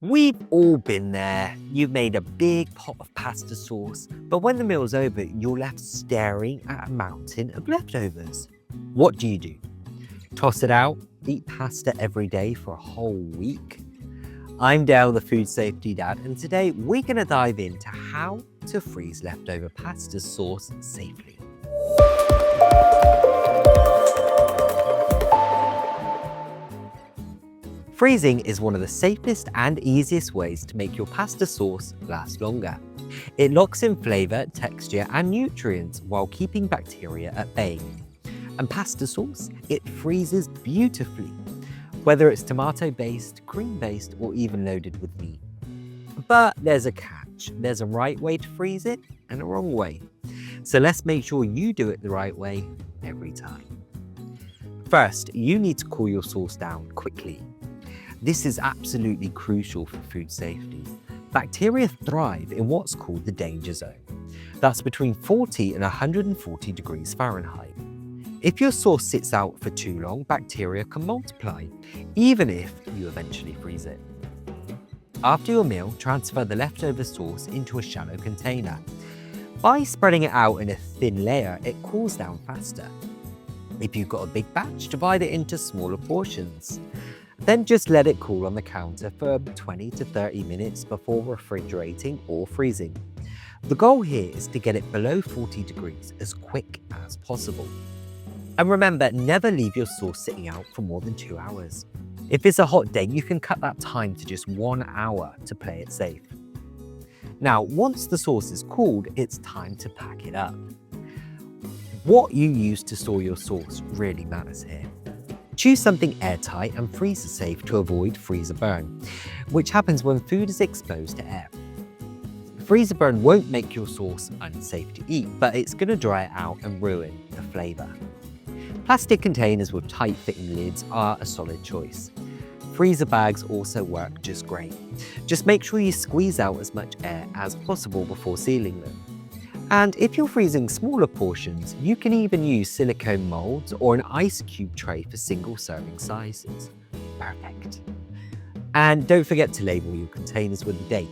We've all been there. You've made a big pot of pasta sauce, but when the meal's over, you're left staring at a mountain of leftovers. What do you do? Toss it out? Eat pasta every day for a whole week? I'm Dale, the food safety dad, and today we're going to dive into how to freeze leftover pasta sauce safely. Freezing is one of the safest and easiest ways to make your pasta sauce last longer. It locks in flavour, texture and nutrients while keeping bacteria at bay. And pasta sauce, it freezes beautifully, whether it's tomato-based, cream-based or even loaded with meat. But there's a catch. There's a right way to freeze it and a wrong way. So let's make sure you do it the right way every time. First, you need to cool your sauce down quickly. This is absolutely crucial for food safety. Bacteria thrive in what's called the danger zone. That's between 40 and 140 degrees Fahrenheit. If your sauce sits out for too long, bacteria can multiply, even if you eventually freeze it. After your meal, transfer the leftover sauce into a shallow container. By spreading it out in a thin layer, it cools down faster. If you've got a big batch, divide it into smaller portions. Then just let it cool on the counter for 20 to 30 minutes before refrigerating or freezing. The goal here is to get it below 40 degrees as quick as possible. And remember, never leave your sauce sitting out for more than 2 hours. If it's a hot day, you can cut that time to just 1 hour to play it safe. Now, once the sauce is cooled, it's time to pack it up. What you use to store your sauce really matters here. Choose something airtight and freezer safe to avoid freezer burn, which happens when food is exposed to air. Freezer burn won't make your sauce unsafe to eat, but it's going to dry it out and ruin the flavour. Plastic containers with tight fitting lids are a solid choice. Freezer bags also work just great. Just make sure you squeeze out as much air as possible before sealing them. And if you're freezing smaller portions, you can even use silicone molds or an ice cube tray for single serving sizes. Perfect. And don't forget to label your containers with a date.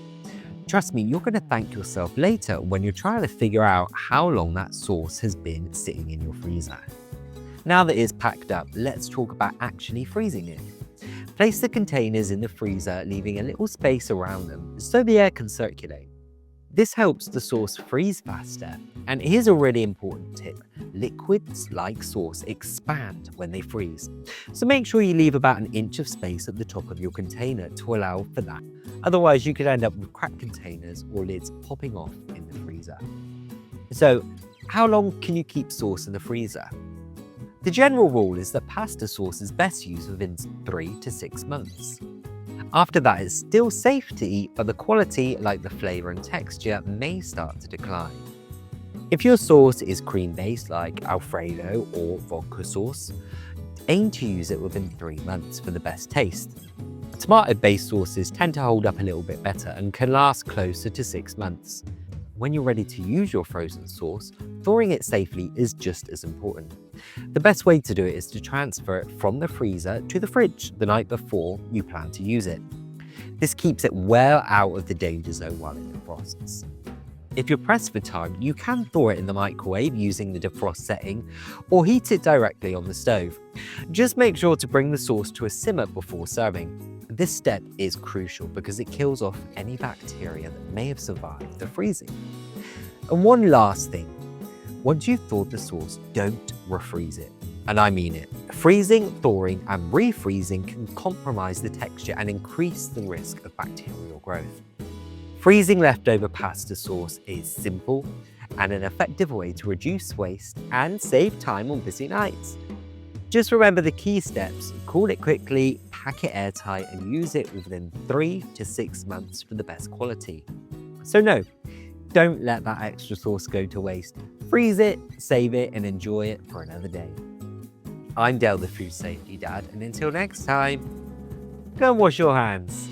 Trust me, you're going to thank yourself later when you're trying to figure out how long that sauce has been sitting in your freezer. Now that it's packed up, let's talk about actually freezing it. Place the containers in the freezer, leaving a little space around them so the air can circulate. This helps the sauce freeze faster. And here's a really important tip. Liquids like sauce expand when they freeze. So make sure you leave about 1 inch of space at the top of your container to allow for that. Otherwise, you could end up with cracked containers or lids popping off in the freezer. So, how long can you keep sauce in the freezer? The general rule is that pasta sauce is best used within 3 to 6 months. After that, it's still safe to eat, but the quality, like the flavour and texture, may start to decline. If your sauce is cream-based, like Alfredo or vodka sauce, aim to use it within 3 months for the best taste. Tomato-based sauces tend to hold up a little bit better and can last closer to 6 months. When you're ready to use your frozen sauce, thawing it safely is just as important. The best way to do it is to transfer it from the freezer to the fridge the night before you plan to use it. This keeps it well out of the danger zone while it defrosts. If you're pressed for time, you can thaw it in the microwave using the defrost setting or heat it directly on the stove. Just make sure to bring the sauce to a simmer before serving. This step is crucial because it kills off any bacteria that may have survived the freezing. And one last thing, once you've thawed the sauce, don't refreeze it. And I mean it. Freezing, thawing and refreezing can compromise the texture and increase the risk of bacterial growth. Freezing leftover pasta sauce is simple and an effective way to reduce waste and save time on busy nights. Just remember the key steps: cool it quickly, pack it airtight and use it within 3 to 6 months for the best quality. So no, don't let that extra sauce go to waste. Freeze it, save it and enjoy it for another day. I'm Dale, the food safety dad, and until next time, go and wash your hands.